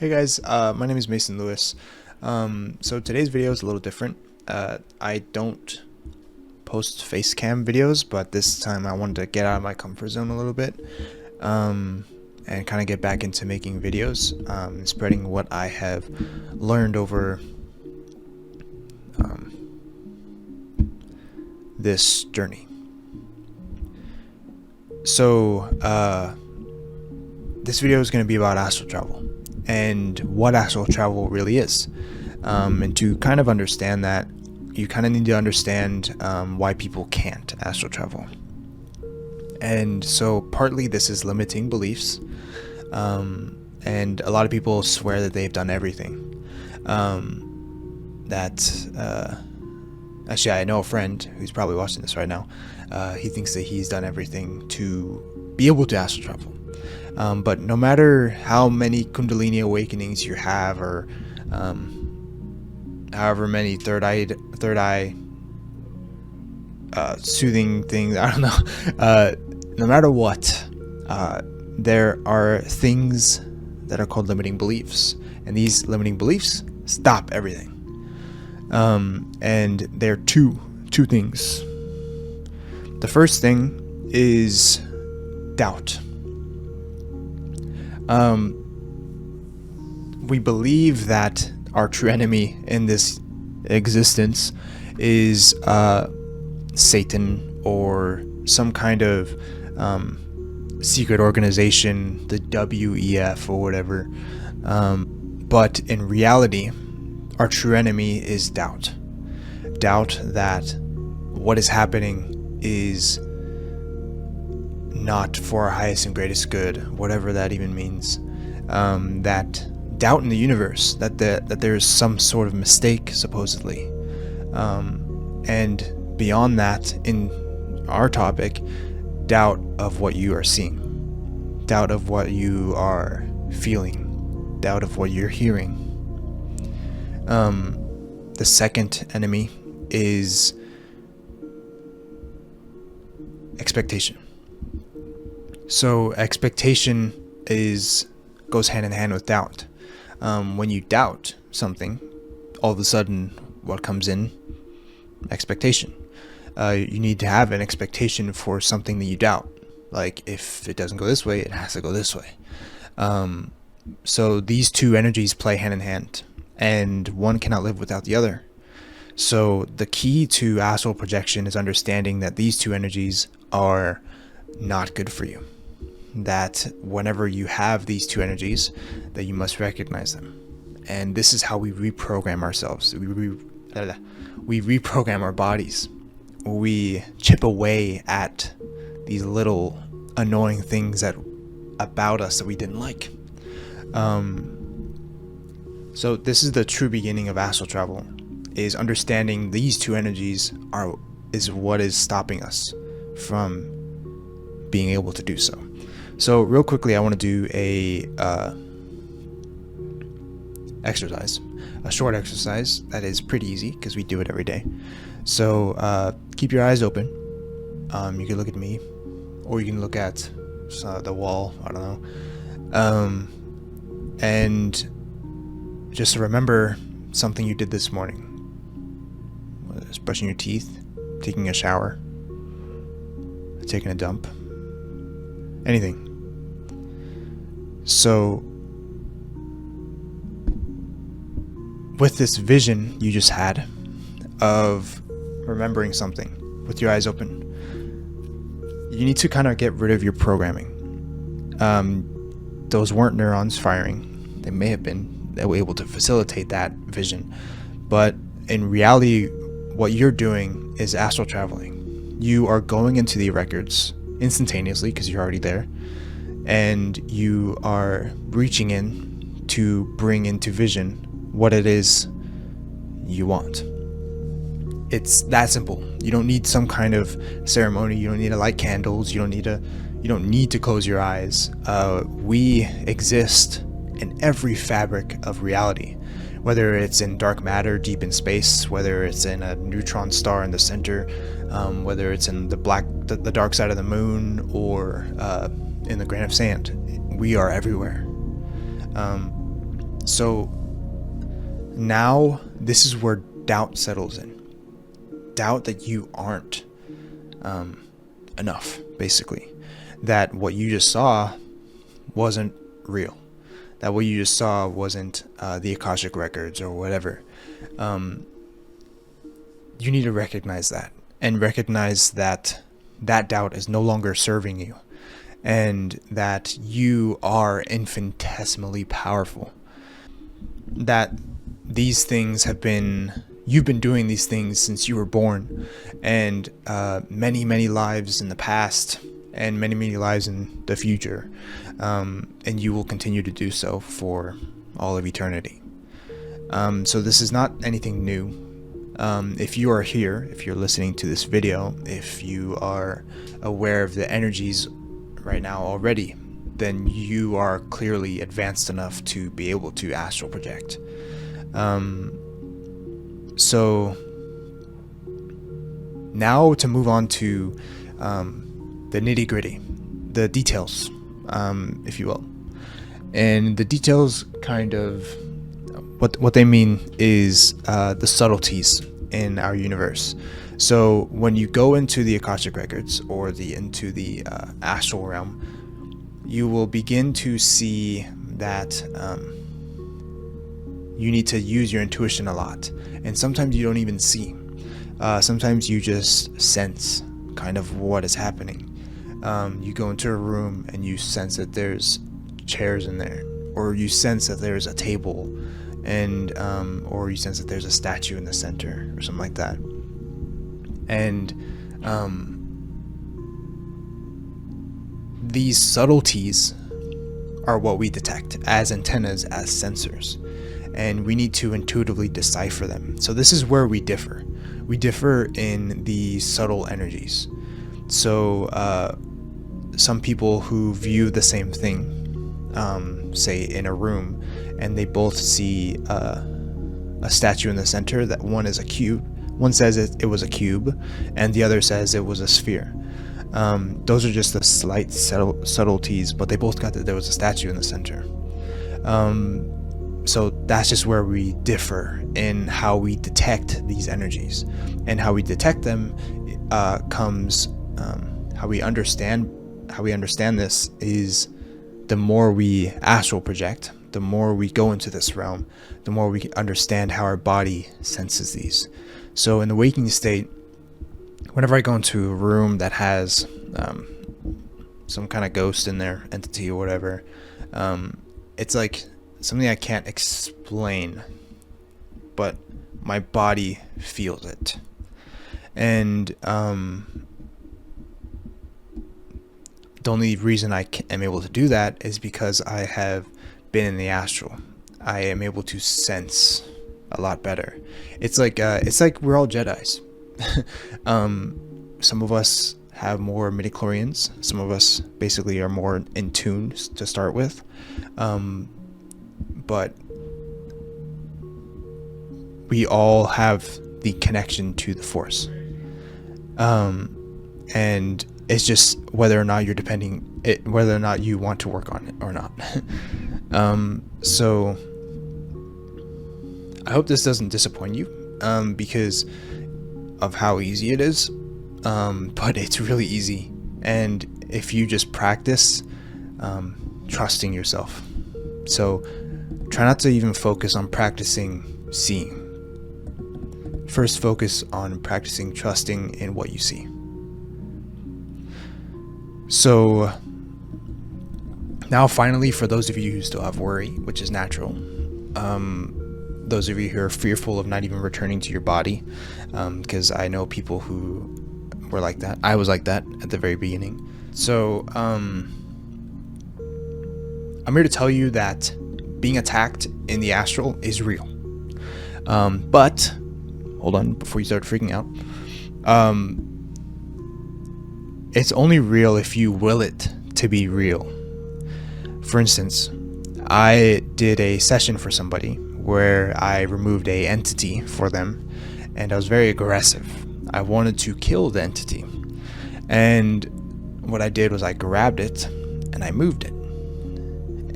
Hey guys, my name is Mason Lewis. So today's video is a little different. I don't post face cam videos, but this time I wanted to get out of my comfort zone a little bit and kind of get back into making videos and spreading what I have learned over this journey. So this video is going to be about astral travel and what astral travel really is. And to kind of understand that, you kind of need to understand why people can't astral travel. And so partly this is limiting beliefs, and a lot of people swear that they've done everything. Actually, I know a friend who's probably watching this right now. He thinks that he's done everything to be able to astral travel. But no matter how many Kundalini awakenings you have, or however many third eye soothing things, I don't know. No matter what, there are things that are called limiting beliefs, and these limiting beliefs stop everything. And there are two things. The first thing is doubt. We believe that our true enemy in this existence is Satan or some kind of secret organization, the WEF or whatever. But in reality, our true enemy is doubt. Doubt that what is happening is not for our highest and greatest good, whatever that even means. That doubt in the universe, that there is some sort of mistake, supposedly. And beyond that, in our topic, doubt of what you are seeing, doubt of what you are feeling, doubt of what you're hearing. The second enemy is expectation. So expectation goes hand in hand with doubt. When you doubt something, all of a sudden, what comes in? Expectation. You need to have an expectation for something that you doubt. Like, if it doesn't go this way, it has to go this way. So these two energies play hand in hand, and one cannot live without the other. So the key to astral projection is understanding that these two energies are not good for you. That whenever you have these two energies, that you must recognize them. And this is how we reprogram ourselves. We reprogram our bodies. We chip away at these little annoying things about us that we didn't like. So this is the true beginning of astral travel, is understanding these two energies is what is stopping us from being able to do so. So real quickly, I want to do a short exercise that is pretty easy because we do it every day. So keep your eyes open. You can look at me, or you can look at the wall. I don't know. And just remember something you did this morning. Whether it's brushing your teeth, taking a shower, taking a dump, anything. So with this vision you just had of remembering something with your eyes open, you need to kind of get rid of your programming. Those weren't neurons firing. They may have been. They were able to facilitate that vision. But in reality, what you're doing is astral traveling. You are going into the records instantaneously because you're already there, and you are reaching in to bring into vision what it is you want. It's that simple. You don't need some kind of ceremony. You don't need to light candles. You don't need to close your eyes. We exist in every fabric of reality, whether it's in dark matter deep in space, whether it's in a neutron star in the center, whether it's in the dark side of the moon, or in the grain of sand. We are everywhere. So now this is where doubt settles in. Doubt that you aren't enough, basically. That what you just saw wasn't real. That what you just saw wasn't the Akashic records or whatever. You need to recognize that, and recognize that that doubt is no longer serving you, and that you are infinitesimally powerful. That these things you've been doing these things since you were born, and many lives in the past, and many lives in the future, and you will continue to do so for all of eternity. So this is not anything new. If you are here, if you're listening to this video, if you are aware of the energies right now already, then you are clearly advanced enough to be able to astral project. So now to move on to the nitty-gritty, the details, if you will. And the details kind of what they mean is the subtleties in our universe. So when you go into the Akashic records or into the astral realm, you will begin to see that you need to use your intuition a lot, and sometimes you don't even see. Sometimes you just sense kind of what is happening. You go into a room and you sense that there's chairs in there, or you sense that there's a table, and or you sense that there's a statue in the center or something like that. And these subtleties are what we detect as antennas, as sensors, and we need to intuitively decipher them. So this is where we differ. We differ in the subtle energies. So some people who view the same thing, say in a room, and they both see a statue in the center, that one is a cube. One says it was a cube, and the other says it was a sphere. Those are just the slight subtleties, but they both got that there was a statue in the center. So that's just where we differ in how we detect these energies, and how we detect them comes how we understand this is the more we astral project, the more we go into this realm, the more we understand how our body senses these. So in the waking state, whenever I go into a room that has some kind of ghost in there, entity or whatever, it's like something I can't explain, but my body feels it. And the only reason I am able to do that is because I have been in the astral. I am able to sense a lot better. It's like we're all Jedis. Some of us have more midichlorians. Some of us basically are more in tune to start with. But we all have the connection to the Force. And it's just whether or not whether or not you want to work on it or not. So I hope this doesn't disappoint you, because of how easy it is. But it's really easy, and if you just practice trusting yourself. So try not to even focus on practicing seeing. First, focus on practicing trusting in what you see. So now finally, for those of you who still have worry, which is natural, those of you who are fearful of not even returning to your body, because I know people who were like that. I was like that at the very beginning. So I'm here to tell you that being attacked in the astral is real. But hold on, before you start freaking out, it's only real if you will it to be real. For instance, I did a session for somebody where I removed a entity for them, and I was very aggressive. I wanted to kill the entity, and what I did was I grabbed it and I moved it,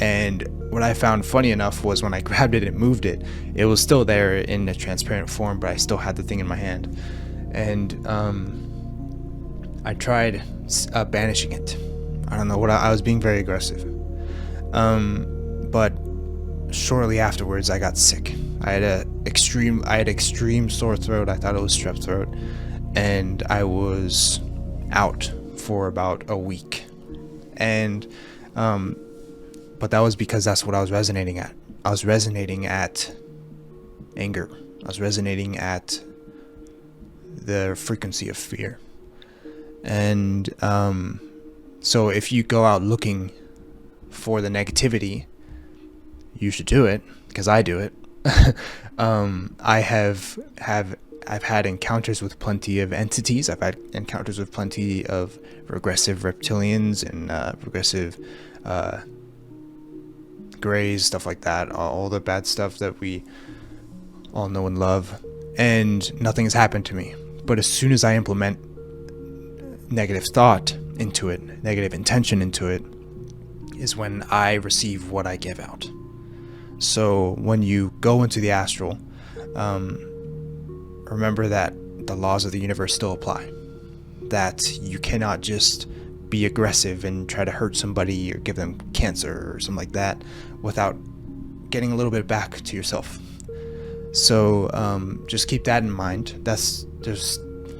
and what I found funny enough was when I grabbed it and moved it, it was still there in a transparent form, but I still had the thing in my hand. And I tried banishing it. I don't know what I was being very aggressive. But shortly afterwards, I got sick. I had extreme sore throat. I thought it was strep throat, and I was out for about a week. And but that was because that's what I was resonating at. I was resonating at anger. I was resonating at the frequency of fear. And so if you go out looking for the negativity, you should do it, because I do it. I've had encounters with plenty of entities. I've had encounters with plenty of regressive reptilians and regressive grays, stuff like that, all the bad stuff that we all know and love, and nothing has happened to me. But as soon as I implement negative thought into it, negative intention into it, is when I receive what I give out. So when you go into the astral, remember that the laws of the universe still apply. That you cannot just be aggressive and try to hurt somebody or give them cancer or something like that without getting a little bit back to yourself. So just keep that in mind.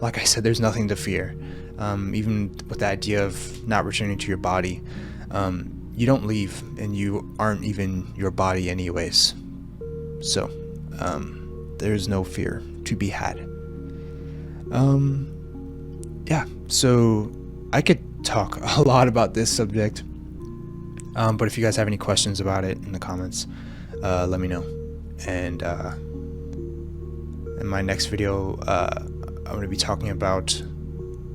Like I said, there's nothing to fear. Even with the idea of not returning to your body, you don't leave, and you aren't even your body anyways. So there's no fear to be had. Yeah, so I could talk a lot about this subject, but if you guys have any questions about it in the comments, let me know. And in my next video, I'm going to be talking about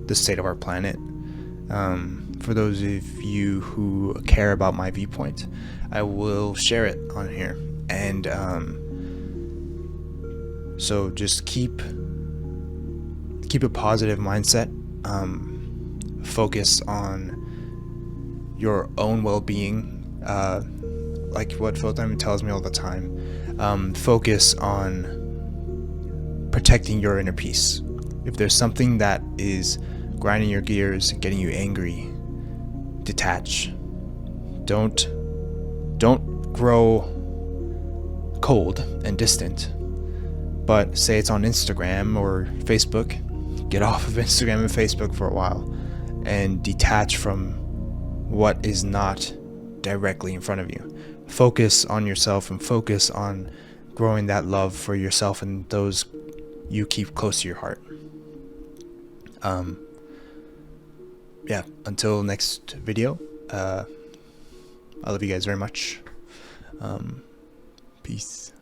the state of our planet. For those of you who care about my viewpoint, I will share it on here. And so just keep a positive mindset. Focus on your own well-being, like what Foh'Theim tells me all the time. Focus on protecting your inner peace. If there's something that is grinding your gears, getting you angry, detach. Don't grow cold and distant. But say it's on Instagram or Facebook, get off of Instagram and Facebook for a while and detach from what is not directly in front of you. Focus on yourself and focus on growing that love for yourself and those you keep close to your heart. Yeah, until next video, I love you guys very much. Peace.